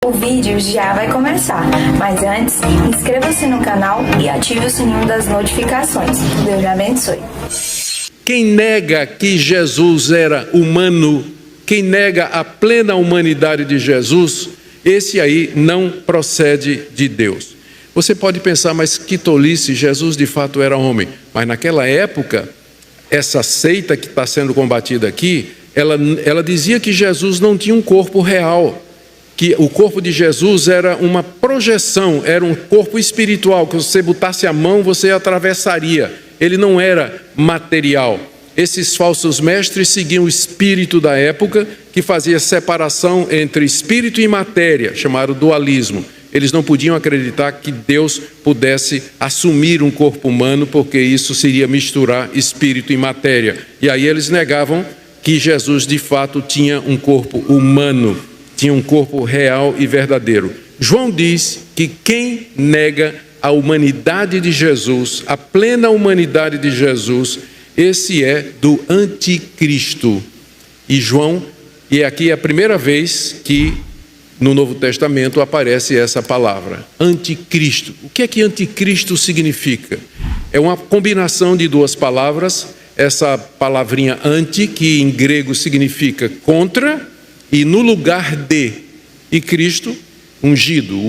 O vídeo já vai começar, mas antes, inscreva-se no canal e ative o sininho das notificações. Deus abençoe. Quem nega que Jesus era humano, quem nega a plena humanidade de Jesus, esse aí não procede de Deus. Você pode pensar, mas que tolice, Jesus de fato era homem. Mas naquela época, essa seita que está sendo combatida aqui, ela dizia que Jesus não tinha um corpo real, que o corpo de Jesus era uma projeção, era um corpo espiritual, que se você botasse a mão, você atravessaria. Ele não era material. Esses falsos mestres seguiam o espírito da época, que fazia separação entre espírito e matéria, chamado dualismo. Eles não podiam acreditar que Deus pudesse assumir um corpo humano, porque isso seria misturar espírito e matéria. E aí eles negavam que Jesus de fato tinha um corpo humano, tinha um corpo real e verdadeiro. João diz que quem nega a humanidade de Jesus, a plena humanidade de Jesus, esse é do anticristo. E aqui é a primeira vez que no Novo Testamento aparece essa palavra, anticristo. O que é que anticristo significa? É uma combinação de duas palavras, essa palavrinha anti, que em grego significa contra, e no lugar de, e Cristo, ungido,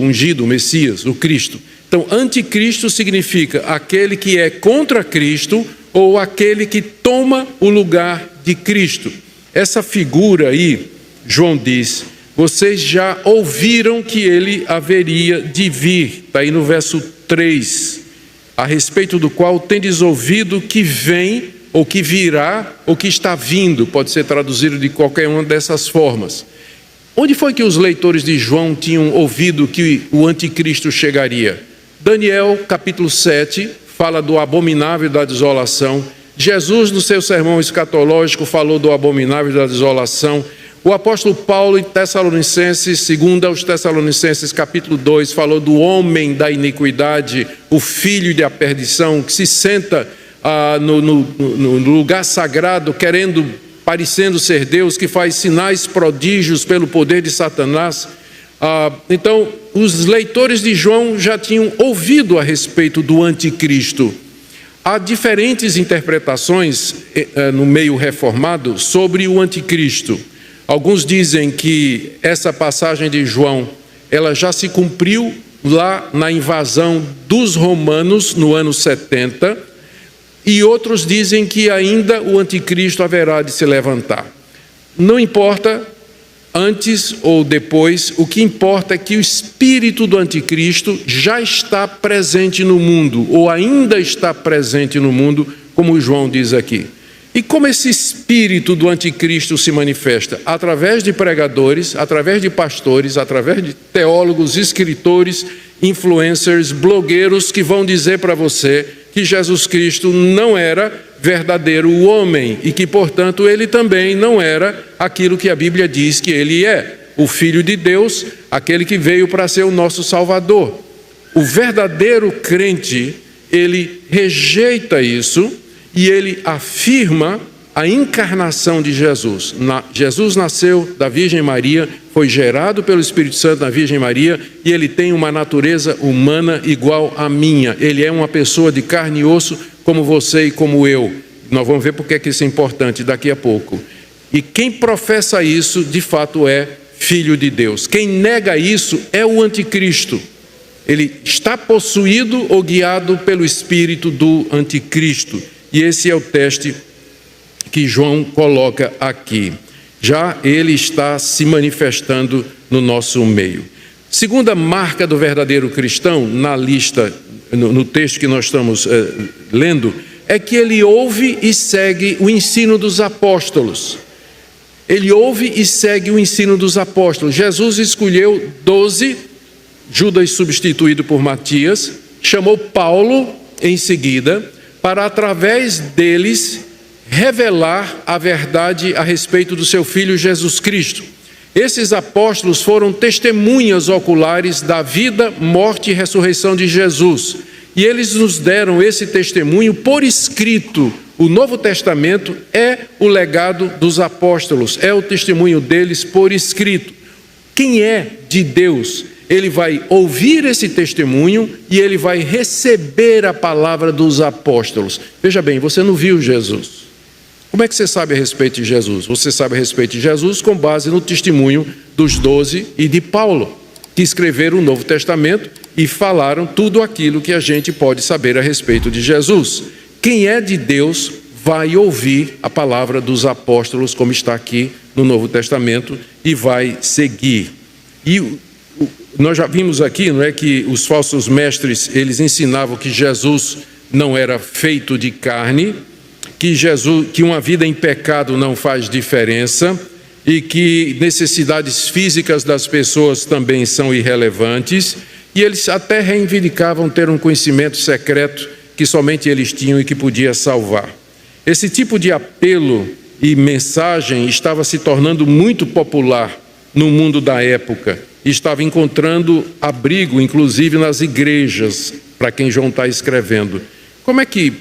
o Messias, o Cristo. Então, anticristo significa aquele que é contra Cristo ou aquele que toma o lugar de Cristo. Essa figura aí, João diz, vocês já ouviram que ele haveria de vir, está aí no verso 3, a respeito do qual tendes ouvido que vem, ou que virá, ou que está vindo, pode ser traduzido de qualquer uma dessas formas. Onde foi que os leitores de João tinham ouvido que o anticristo chegaria? Daniel, capítulo 7, fala do abominável da desolação. Jesus, no seu sermão escatológico, falou do abominável da desolação. O apóstolo Paulo, em Tessalonicenses, segundo aos Tessalonicenses, capítulo 2, falou do homem da iniquidade, o filho da perdição, que se senta no lugar sagrado, parecendo ser Deus, que faz sinais prodígios pelo poder de Satanás. Então, os leitores de João já tinham ouvido a respeito do anticristo. Há diferentes interpretações no meio reformado sobre o anticristo. Alguns dizem que essa passagem de João, ela já se cumpriu lá na invasão dos romanos no ano 70, e outros dizem que ainda o anticristo haverá de se levantar. Não importa antes ou depois, o que importa é que o espírito do anticristo já está presente no mundo, ou ainda está presente no mundo, como João diz aqui. E como esse espírito do anticristo se manifesta? Através de pregadores, através de pastores, através de teólogos, escritores, influencers, blogueiros que vão dizer para você que Jesus Cristo não era verdadeiro homem e que, portanto, ele também não era aquilo que a Bíblia diz que ele é, o Filho de Deus, aquele que veio para ser o nosso Salvador. O verdadeiro crente, ele rejeita isso e ele afirma a encarnação de Jesus. Jesus nasceu da Virgem Maria, foi gerado pelo Espírito Santo da Virgem Maria e ele tem uma natureza humana igual à minha. Ele é uma pessoa de carne e osso como você e como eu. Nós vamos ver porque é que isso é importante daqui a pouco. E quem professa isso, de fato, é filho de Deus. Quem nega isso é o anticristo. Ele está possuído ou guiado pelo espírito do anticristo. E esse é o teste que João coloca aqui. Já ele está se manifestando no nosso meio. Segunda marca do verdadeiro cristão, na lista, no texto que nós estamos lendo, é que ele ouve e segue o ensino dos apóstolos. Ele ouve e segue o ensino dos apóstolos. Jesus escolheu 12, Judas substituído por Matias, chamou Paulo em seguida, para através deles revelar a verdade a respeito do seu Filho Jesus Cristo. Esses apóstolos foram testemunhas oculares da vida, morte e ressurreição de Jesus. E eles nos deram esse testemunho por escrito. O Novo Testamento é o legado dos apóstolos, é o testemunho deles por escrito. quem é de Deus, ele vai ouvir esse testemunho e ele vai receber a palavra dos apóstolos. Veja bem, você não viu Jesus. Como é que você sabe a respeito de Jesus? Você sabe a respeito de Jesus com base no testemunho dos 12 e de Paulo, que escreveram o Novo Testamento e falaram tudo aquilo que a gente pode saber a respeito de Jesus. Quem é de Deus vai ouvir a palavra dos apóstolos, como está aqui no Novo Testamento, e vai seguir. E nós já vimos aqui, não é, que os falsos mestres, eles ensinavam que Jesus não era feito de carne, que uma vida em pecado não faz diferença e que necessidades físicas das pessoas também são irrelevantes, e eles até reivindicavam ter um conhecimento secreto que somente eles tinham e que podia salvar. Esse tipo de apelo e mensagem estava se tornando muito popular no mundo da época e estava encontrando abrigo, inclusive, nas igrejas, para quem João está escrevendo. Como é que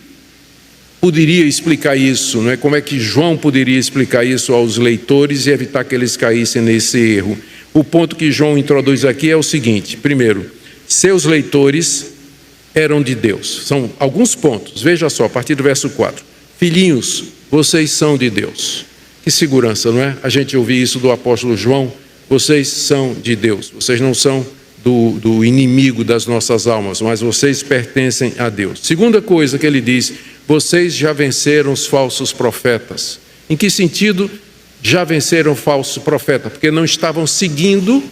poderia explicar isso, não é? Como é que João poderia explicar isso aos leitores e evitar que eles caíssem nesse erro? O ponto que João introduz aqui é o seguinte: primeiro, seus leitores eram de Deus. São alguns pontos, veja só, a partir do verso 4. Filhinhos, vocês são de Deus. Que segurança, não é? A gente ouvir isso do apóstolo João: vocês são de Deus, vocês não são do inimigo das nossas almas, mas vocês pertencem a Deus. Segunda coisa que ele diz: vocês já venceram os falsos profetas. Em que sentido já venceram o falso profeta? Porque não estavam seguindo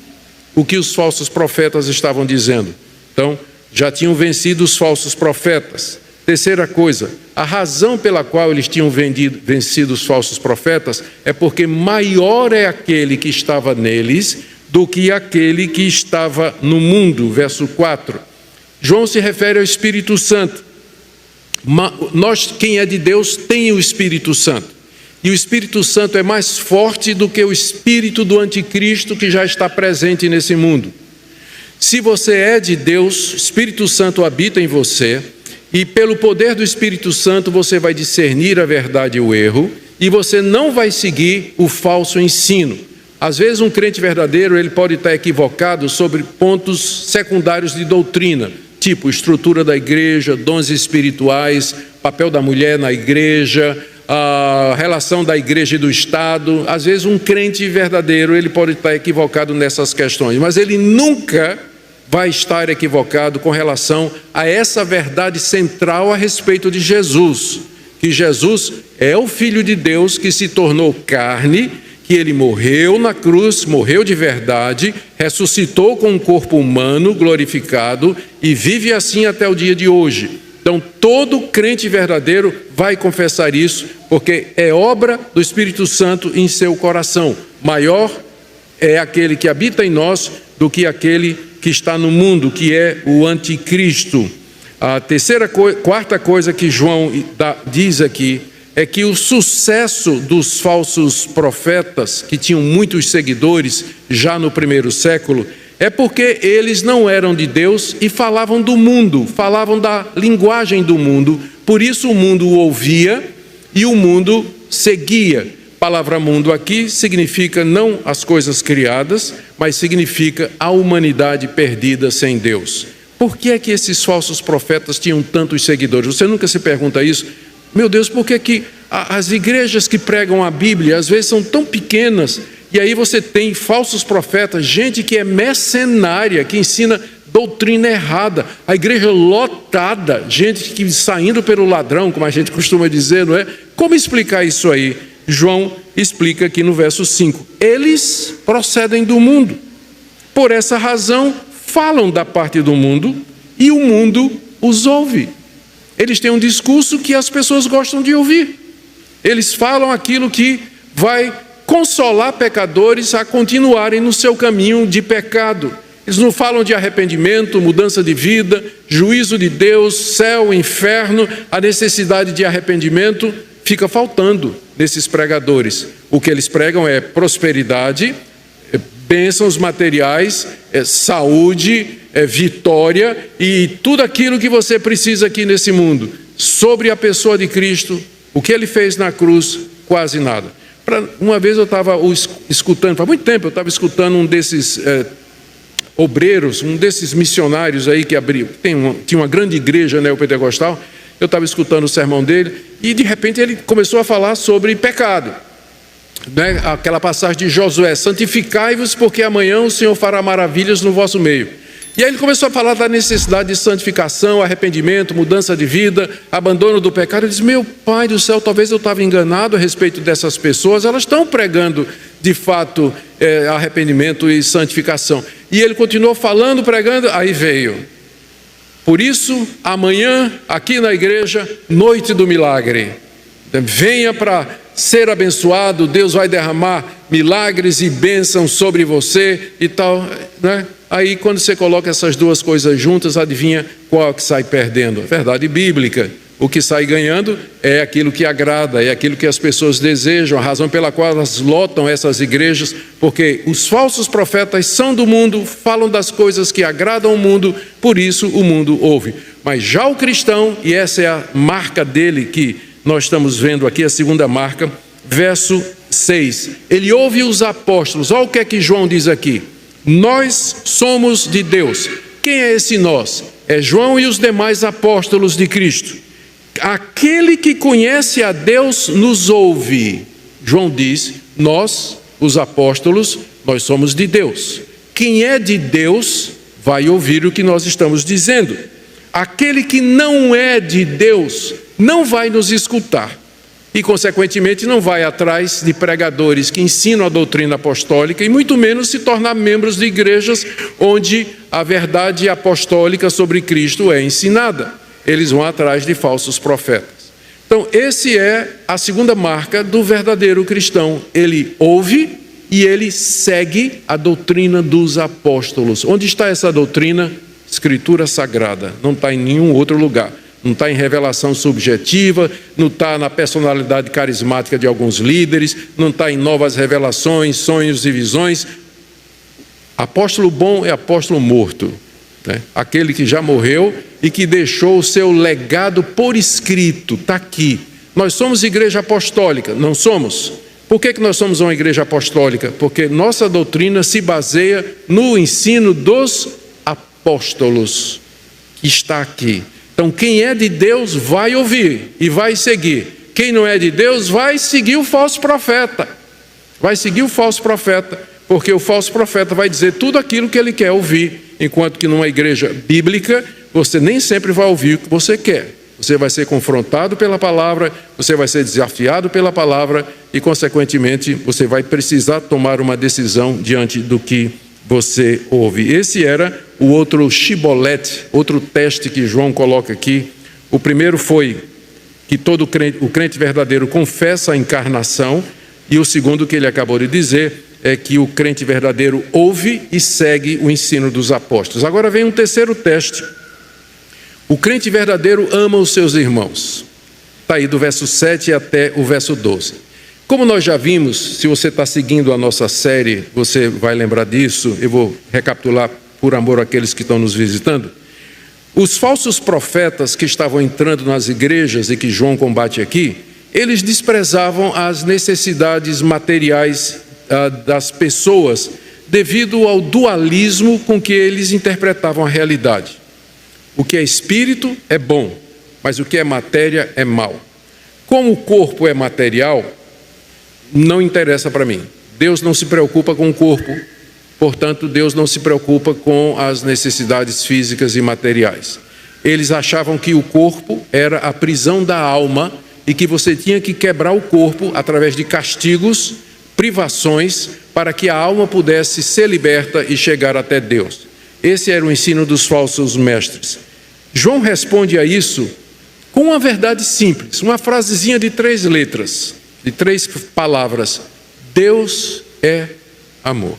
o que os falsos profetas estavam dizendo. Então, já tinham vencido os falsos profetas. Terceira coisa, a razão pela qual eles tinham vencido os falsos profetas é porque maior é aquele que estava neles do que aquele que estava no mundo. Verso 4. João se refere ao Espírito Santo. Nós, quem é de Deus, tem o Espírito Santo. E o Espírito Santo é mais forte do que o espírito do anticristo que já está presente nesse mundo. Se você é de Deus, o Espírito Santo habita em você, e pelo poder do Espírito Santo você vai discernir a verdade e o erro, e você não vai seguir o falso ensino. Às vezes um crente verdadeiro, ele pode estar equivocado sobre pontos secundários de doutrina, tipo estrutura da igreja, dons espirituais, papel da mulher na igreja, a relação da igreja e do Estado. Às vezes um crente verdadeiro, ele pode estar equivocado nessas questões, mas ele nunca vai estar equivocado com relação a essa verdade central a respeito de Jesus, que Jesus é o Filho de Deus que se tornou carne, que ele morreu na cruz, morreu de verdade, ressuscitou com um corpo humano glorificado e vive assim até o dia de hoje. Então, todo crente verdadeiro vai confessar isso, porque é obra do Espírito Santo em seu coração. Maior é aquele que habita em nós do que aquele que está no mundo, que é o anticristo. A quarta coisa que João diz aqui é que o sucesso dos falsos profetas, que tinham muitos seguidores já no primeiro século, é porque eles não eram de Deus e falavam do mundo, falavam da linguagem do mundo. Por isso o mundo o ouvia e o mundo seguia. A palavra mundo aqui significa não as coisas criadas, mas significa a humanidade perdida sem Deus. Por que é que esses falsos profetas tinham tantos seguidores? Você nunca se pergunta isso? Meu Deus, por que que as igrejas que pregam a Bíblia às vezes são tão pequenas, e aí você tem falsos profetas, gente que é mercenária, que ensina doutrina errada, a igreja lotada, gente que saindo pelo ladrão, como a gente costuma dizer, não é? Como explicar isso aí? João explica aqui no verso 5. Eles procedem do mundo. Por essa razão, falam da parte do mundo e o mundo os ouve. Eles têm um discurso que as pessoas gostam de ouvir. Eles falam aquilo que vai consolar pecadores a continuarem no seu caminho de pecado. Eles não falam de arrependimento, mudança de vida, juízo de Deus, céu, inferno. A necessidade de arrependimento fica faltando nesses pregadores. O que eles pregam é prosperidade, bênçãos materiais, saúde, vitória e tudo aquilo que você precisa aqui nesse mundo. Sobre a pessoa de Cristo, o que ele fez na cruz, quase nada. Uma vez eu estava escutando, faz muito tempo, eu estava escutando um desses obreiros, um desses missionários aí que abriu, tinha uma grande igreja neopentecostal. Eu estava escutando o sermão dele e de repente ele começou a falar sobre pecado, né? Aquela passagem de Josué: santificai-vos, porque amanhã o Senhor fará maravilhas no vosso meio. E aí ele começou a falar da necessidade de santificação, arrependimento, mudança de vida, abandono do pecado. Eu disse: meu Pai do céu, talvez eu estava enganado a respeito dessas pessoas, elas estão pregando de fato arrependimento e santificação. E ele continuou falando, pregando, aí veio: por isso, amanhã, aqui na igreja, noite do milagre. Venha para ser abençoado, Deus vai derramar milagres e bênçãos sobre você e tal, né? Aí, quando você coloca essas duas coisas juntas, adivinha qual que sai perdendo? Verdade bíblica. O que sai ganhando é aquilo que agrada, é aquilo que as pessoas desejam, a razão pela qual elas lotam essas igrejas, porque os falsos profetas são do mundo, falam das coisas que agradam o mundo, por isso o mundo ouve. Mas já o cristão, e essa é a marca dele que nós estamos vendo aqui, a segunda marca, verso 6. Ele ouve os apóstolos. Olha o que é que João diz aqui: nós somos de Deus. Quem é esse nós? É João e os demais apóstolos de Cristo. Aquele que conhece a Deus nos ouve. João diz: nós, os apóstolos, nós somos de Deus. Quem é de Deus vai ouvir o que nós estamos dizendo. Aquele que não é de Deus não vai nos escutar e, consequentemente, não vai atrás de pregadores que ensinam a doutrina apostólica e muito menos se tornar membros de igrejas onde a verdade apostólica sobre Cristo é ensinada. Eles vão atrás de falsos profetas. Então, esse é a segunda marca do verdadeiro cristão. Ele ouve e ele segue a doutrina dos apóstolos. Onde está essa doutrina? Escritura Sagrada. Não está em nenhum outro lugar. Não está em revelação subjetiva, não está na personalidade carismática de alguns líderes, não está em novas revelações, sonhos e visões. Apóstolo bom é apóstolo morto, né? Aquele que já morreu e que deixou o seu legado por escrito, está aqui. Nós somos igreja apostólica, não somos? Por que nós somos uma igreja apostólica? Porque nossa doutrina se baseia no ensino dos apóstolos, que está aqui. Então, quem é de Deus vai ouvir e vai seguir. Quem não é de Deus vai seguir o falso profeta. Vai seguir o falso profeta, porque o falso profeta vai dizer tudo aquilo que ele quer ouvir, enquanto que numa igreja bíblica, você nem sempre vai ouvir o que você quer. Você vai ser confrontado pela palavra, você vai ser desafiado pela palavra e, consequentemente, você vai precisar tomar uma decisão diante do que você ouve. Esse era o outro shibolete, outro teste que João coloca aqui. O primeiro foi que o crente verdadeiro confessa a encarnação, e o segundo que ele acabou de dizer é que o crente verdadeiro ouve e segue o ensino dos apóstolos. Agora vem um terceiro teste. O crente verdadeiro ama os seus irmãos. Está aí do verso 7 até o verso 12. Como nós já vimos, se você está seguindo a nossa série, você vai lembrar disso. Eu vou recapitular por amor àqueles que estão nos visitando. Os falsos profetas que estavam entrando nas igrejas e que João combate aqui, eles desprezavam as necessidades materiais das pessoas devido ao dualismo com que eles interpretavam a realidade. O que é espírito é bom, mas o que é matéria é mal. Como o corpo é material, não interessa para mim. Deus não se preocupa com o corpo, portanto, Deus não se preocupa com as necessidades físicas e materiais. Eles achavam que o corpo era a prisão da alma e que você tinha que quebrar o corpo através de castigos, privações, para que a alma pudesse ser liberta e chegar até Deus. Esse era o ensino dos falsos mestres. João responde a isso com uma verdade simples, uma frasezinha de 3 letras, de 3 palavras: Deus é amor.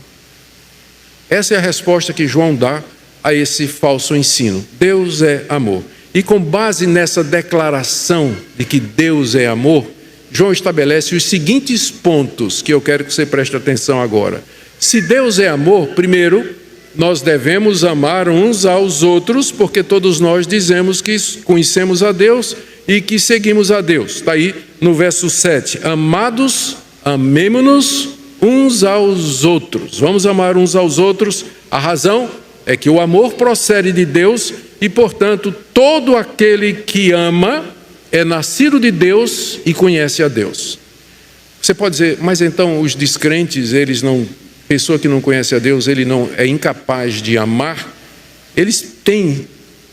Essa é a resposta que João dá a esse falso ensino. Deus é amor. E com base nessa declaração de que Deus é amor, João estabelece os seguintes pontos que eu quero que você preste atenção agora. Se Deus é amor, primeiro, nós devemos amar uns aos outros, porque todos nós dizemos que conhecemos a Deus e que seguimos a Deus. Está aí no verso 7. Amados amemo-nos uns aos outros. Vamos amar uns aos outros. A razão é que o amor procede de Deus e, portanto, todo aquele que ama é nascido de Deus e conhece a Deus. Você pode dizer, mas então os descrentes, pessoa que não conhece a Deus, ele não é incapaz de amar? Eles têm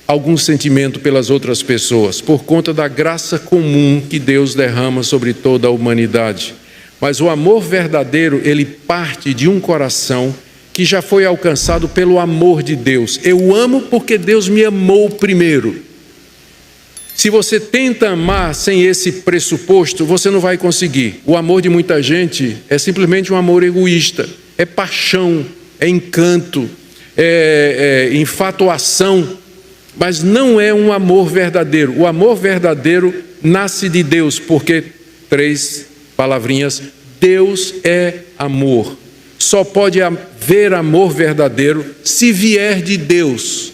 algum sentimento pelas outras pessoas, por conta da graça comum que Deus derrama sobre toda a humanidade. Mas o amor verdadeiro, ele parte de um coração que já foi alcançado pelo amor de Deus. Eu amo porque Deus me amou primeiro. Se você tenta amar sem esse pressuposto, você não vai conseguir. O amor de muita gente é simplesmente um amor egoísta, é paixão, é encanto, é infatuação, mas não é um amor verdadeiro. O amor verdadeiro nasce de Deus, porque, 3 palavrinhas, Deus é amor. Só pode haver amor verdadeiro se vier de Deus,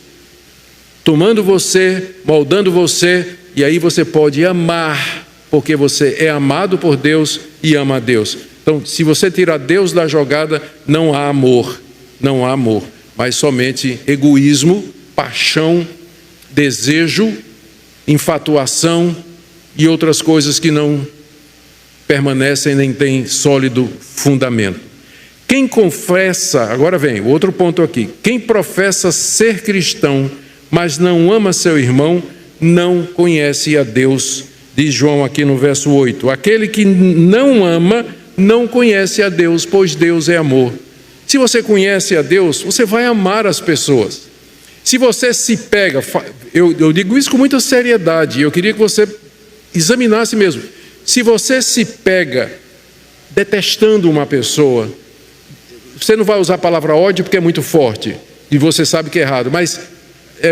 tomando você, moldando você, e aí você pode amar, porque você é amado por Deus e ama a Deus. Então, se você tirar Deus da jogada, não há amor, mas somente egoísmo, paixão, desejo, infatuação e outras coisas que não permanecem nem têm sólido fundamento. Quem confessa, agora vem o outro ponto aqui, quem professa ser cristão, mas não ama seu irmão, não conhece a Deus, diz João aqui no verso 8. Aquele que não ama, não conhece a Deus, pois Deus é amor. Se você conhece a Deus, você vai amar as pessoas. Se você se pega, eu digo isso com muita seriedade, eu queria que você examinasse mesmo. Se você se pega detestando uma pessoa, você não vai usar a palavra ódio porque é muito forte e você sabe que é errado, mas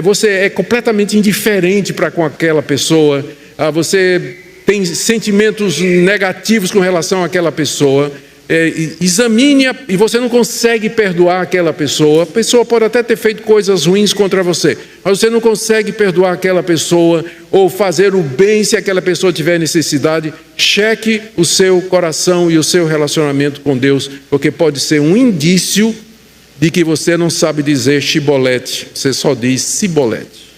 você é completamente indiferente para com aquela pessoa, você tem sentimentos negativos com relação àquela pessoa, examine-a e você não consegue perdoar aquela pessoa. A pessoa pode até ter feito coisas ruins contra você, mas você não consegue perdoar aquela pessoa ou fazer o bem se aquela pessoa tiver necessidade. Cheque o seu coração e o seu relacionamento com Deus, porque pode ser um indício de que você não sabe dizer chibolete, você só diz cibolete.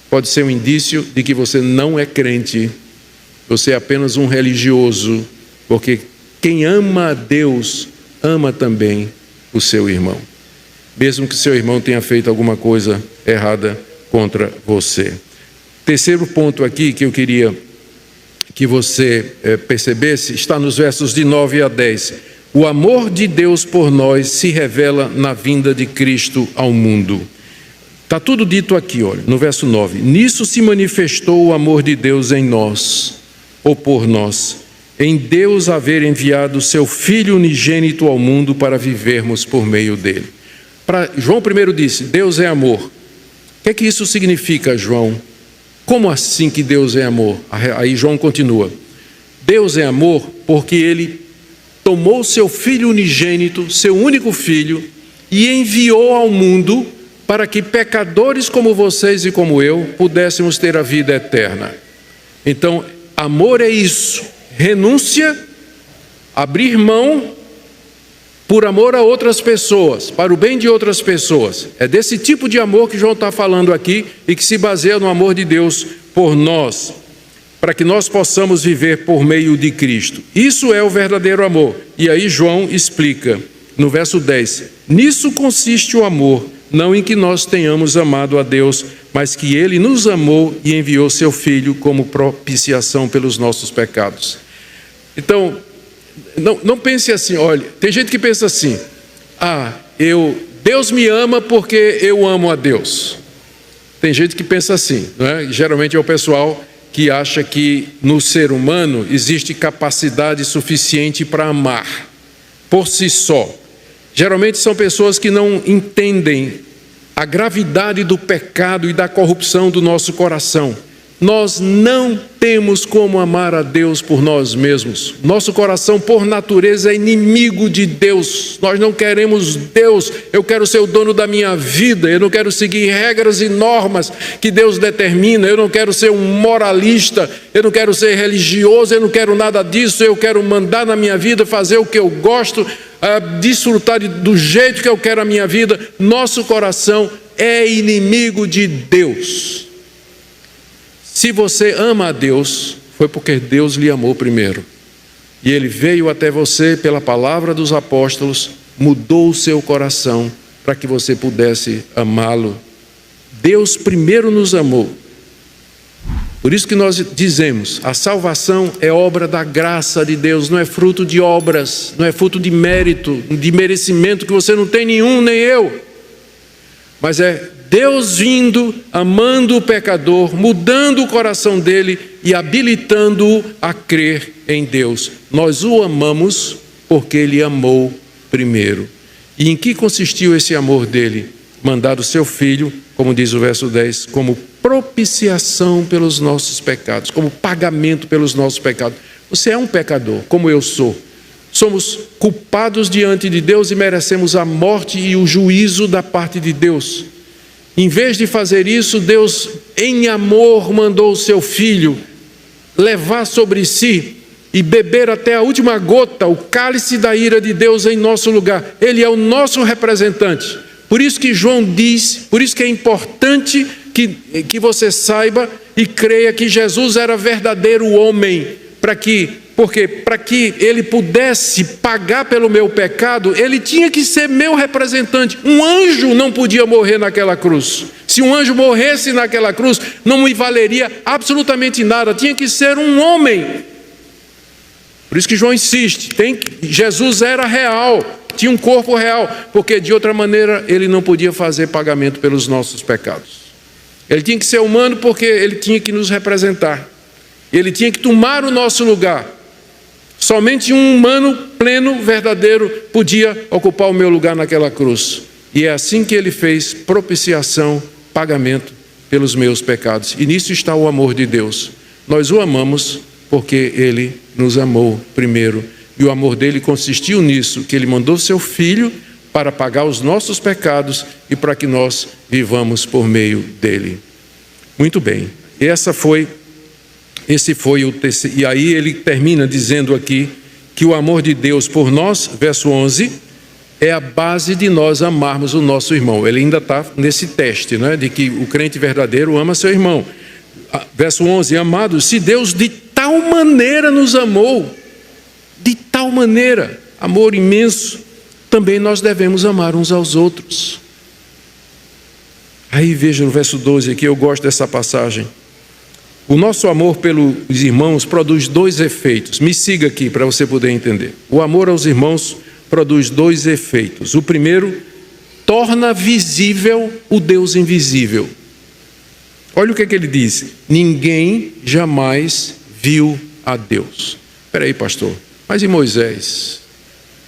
Pode ser um indício de que você não é crente, você é apenas um religioso, porque quem ama a Deus, ama também o seu irmão, mesmo que seu irmão tenha feito alguma coisa errada contra você. Terceiro ponto aqui que eu queria que você percebesse, está nos versos de 9 a 10. O amor de Deus por nós se revela na vinda de Cristo ao mundo. Está tudo dito aqui, olha, no verso 9. Nisso se manifestou o amor de Deus em nós, ou por nós, em Deus haver enviado o seu Filho unigênito ao mundo para vivermos por meio dele. João primeiro disse, Deus é amor. O que é que isso significa, João? Como assim que Deus é amor? Aí João continua. Deus é amor porque ele tomou seu Filho unigênito, seu único Filho, e enviou ao mundo para que pecadores como vocês e como eu pudéssemos ter a vida eterna. Então, amor é isso, renúncia, abrir mão por amor a outras pessoas, para o bem de outras pessoas. É desse tipo de amor que João está falando aqui e que se baseia no amor de Deus por nós, para que nós possamos viver por meio de Cristo. Isso é o verdadeiro amor. E aí João explica no verso 10, nisso consiste o amor, não em que nós tenhamos amado a Deus, mas que Ele nos amou e enviou seu Filho como propiciação pelos nossos pecados. Então, não pense assim, olha, tem gente que pensa assim, Deus me ama porque eu amo a Deus. Tem gente que pensa assim, não é? Geralmente é o pessoal que acha que no ser humano existe capacidade suficiente para amar por si só. Geralmente são pessoas que não entendem a gravidade do pecado e da corrupção do nosso coração. Nós não temos como amar a Deus por nós mesmos. Nosso coração, por natureza, é inimigo de Deus. Nós não queremos Deus. Eu quero ser o dono da minha vida. Eu não quero seguir regras e normas que Deus determina. Eu não quero ser um moralista. Eu não quero ser religioso. Eu não quero nada disso. Eu quero mandar na minha vida, fazer o que eu gosto, desfrutar do jeito que eu quero a minha vida. Nosso coração é inimigo de Deus. Se você ama a Deus, foi porque Deus lhe amou primeiro. E Ele veio até você pela palavra dos apóstolos, mudou o seu coração para que você pudesse amá-lo. Deus primeiro nos amou. Por isso que nós dizemos, a salvação é obra da graça de Deus, não é fruto de obras, não é fruto de mérito, de merecimento que você não tem nenhum, nem eu. Mas é Deus vindo, amando o pecador, mudando o coração dele e habilitando-o a crer em Deus. Nós o amamos porque ele amou primeiro. E em que consistiu esse amor dele? Mandar o seu filho, como diz o verso 10, como propiciação pelos nossos pecados, como pagamento pelos nossos pecados. Você é um pecador, como eu sou. Somos culpados diante de Deus e merecemos a morte e o juízo da parte de Deus. Em vez de fazer isso, Deus, em amor, mandou o seu filho levar sobre si e beber até a última gota o cálice da ira de Deus em nosso lugar. Ele é o nosso representante. Por isso que João diz, por isso que é importante que você saiba e creia que Jesus era verdadeiro homem, para que ele pudesse pagar pelo meu pecado, ele tinha que ser meu representante. Um anjo não podia morrer naquela cruz. Se um anjo morresse naquela cruz, não me valeria absolutamente nada. Tinha que ser um homem. Por isso que João insiste, Jesus era real, tinha um corpo real, porque de outra maneira ele não podia fazer pagamento pelos nossos pecados. Ele tinha que ser humano porque ele tinha que nos representar. Ele tinha que tomar o nosso lugar. Somente um humano pleno, verdadeiro, podia ocupar o meu lugar naquela cruz. E é assim que ele fez propiciação, pagamento pelos meus pecados. E nisso está o amor de Deus. Nós o amamos porque ele nos amou primeiro. E o amor dele consistiu nisso, que ele mandou seu filho para pagar os nossos pecados e para que nós vivamos por meio dele. Muito bem. Esse foi o terceiro. E aí ele termina dizendo aqui que o amor de Deus por nós, verso 11, é a base de nós amarmos o nosso irmão. Ele ainda está nesse teste, né, de que o crente verdadeiro ama seu irmão. Verso 11, amados, se Deus de tal maneira nos amou, de tal maneira, amor imenso, também nós devemos amar uns aos outros. Aí veja no verso 12 aqui, eu gosto dessa passagem. O nosso amor pelos irmãos produz dois efeitos. Me siga aqui para você poder entender. O amor aos irmãos produz dois efeitos. O primeiro, torna visível o Deus invisível. Olha o que ele diz. Ninguém jamais viu a Deus. Espera aí, pastor. Mas e Moisés?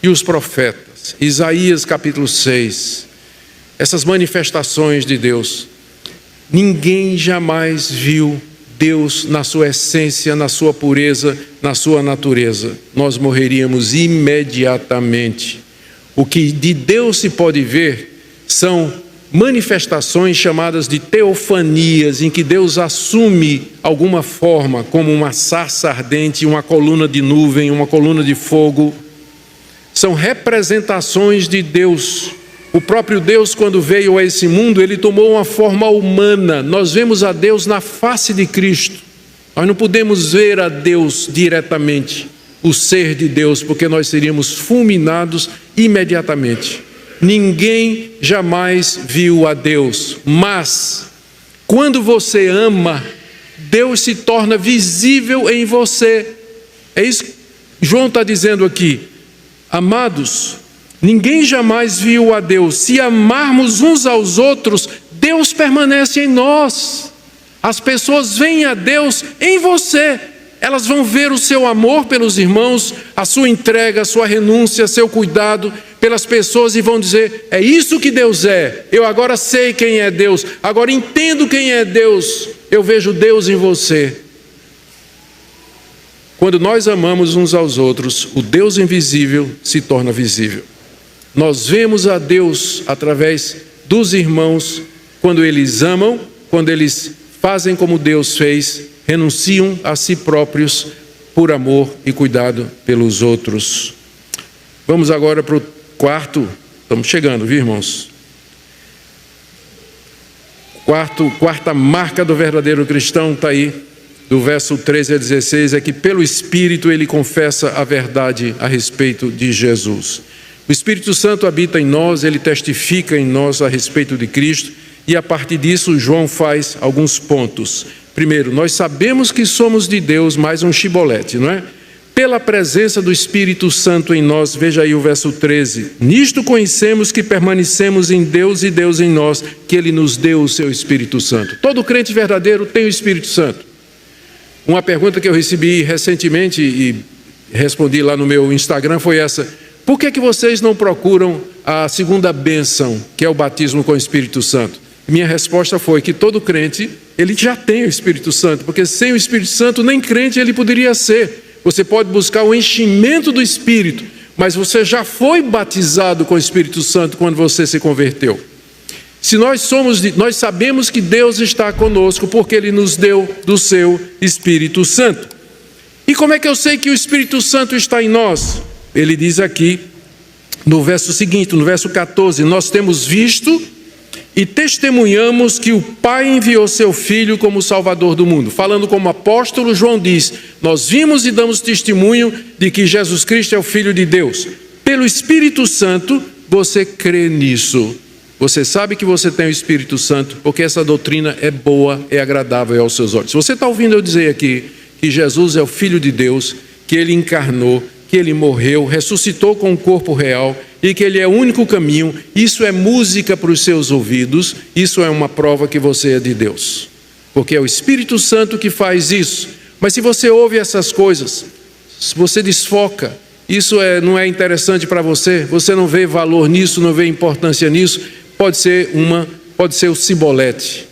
E os profetas? Isaías capítulo 6. Essas manifestações de Deus. Ninguém jamais viu Deus na sua essência, na sua pureza, na sua natureza. Nós morreríamos imediatamente. O que de Deus se pode ver são manifestações chamadas de teofanias, em que Deus assume alguma forma, como uma sarça ardente, uma coluna de nuvem, uma coluna de fogo. São representações de Deus. O próprio Deus, quando veio a esse mundo, ele tomou uma forma humana. Nós vemos a Deus na face de Cristo. Nós não podemos ver a Deus diretamente, o ser de Deus, porque nós seríamos fulminados imediatamente. Ninguém jamais viu a Deus, mas quando você ama, Deus se torna visível em você. É isso que João está dizendo aqui. Amados, ninguém jamais viu a Deus. Se amarmos uns aos outros, Deus permanece em nós. As pessoas veem a Deus em você. Elas vão ver o seu amor pelos irmãos, a sua entrega, a sua renúncia, seu cuidado pelas pessoas e vão dizer, é isso que Deus é. Eu agora sei quem é Deus, agora entendo quem é Deus. eu vejo Deus em você. Quando nós amamos uns aos outros, o Deus invisível se torna visível. Nós vemos a Deus através dos irmãos, quando eles amam, quando eles fazem como Deus fez, renunciam a si próprios por amor e cuidado pelos outros. Vamos agora para o quarto, estamos chegando, viu, irmãos? Quarta marca do verdadeiro cristão está aí, do verso 13 a 16, é que pelo Espírito ele confessa a verdade a respeito de Jesus. O Espírito Santo habita em nós, ele testifica em nós a respeito de Cristo, e a partir disso João faz alguns pontos. Primeiro, nós sabemos que somos de Deus, mais um chibolete, não é? Pela presença do Espírito Santo em nós, veja aí o verso 13. Nisto conhecemos que permanecemos em Deus e Deus em nós, que Ele nos deu o seu Espírito Santo. Todo crente verdadeiro tem o Espírito Santo. Uma pergunta que eu recebi recentemente e respondi lá no meu Instagram foi essa: por que vocês não procuram a segunda bênção, que é o batismo com o Espírito Santo? Minha resposta foi que todo crente, ele já tem o Espírito Santo, porque sem o Espírito Santo nem crente ele poderia ser. Você pode buscar o enchimento do Espírito, mas você já foi batizado com o Espírito Santo quando você se converteu. Se nós sabemos que Deus está conosco porque Ele nos deu do seu Espírito Santo. E como é que eu sei que o Espírito Santo está em nós? Ele diz aqui no verso seguinte, no verso 14, nós temos visto e testemunhamos que o Pai enviou seu Filho como Salvador do mundo. Falando como apóstolo, João diz, nós vimos e damos testemunho de que Jesus Cristo é o Filho de Deus. Pelo Espírito Santo, você crê nisso. Você sabe que você tem o Espírito Santo, porque essa doutrina é boa, é agradável aos seus olhos. Se você está ouvindo eu dizer aqui que Jesus é o Filho de Deus, que Ele encarnou, que Ele morreu, ressuscitou com o corpo real e que Ele é o único caminho, isso é música para os seus ouvidos, isso é uma prova que você é de Deus, porque é o Espírito Santo que faz isso. Mas se você ouve essas coisas, se você desfoca, isso não é interessante para você, você não vê valor nisso, não vê importância nisso, pode ser o cibolete,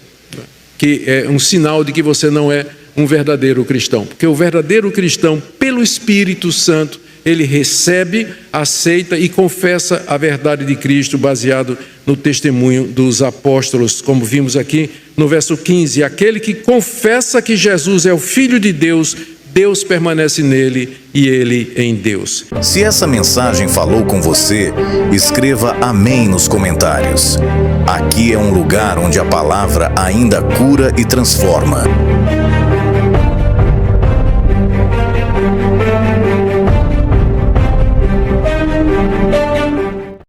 que é um sinal de que você não é um verdadeiro cristão, porque o verdadeiro cristão, pelo Espírito Santo, ele recebe, aceita e confessa a verdade de Cristo baseado no testemunho dos apóstolos, como vimos aqui no verso 15, aquele que confessa que Jesus é o Filho de Deus, Deus permanece nele e ele em Deus. Se essa mensagem falou com você, escreva amém nos comentários. Aqui é um lugar onde a palavra ainda cura e transforma.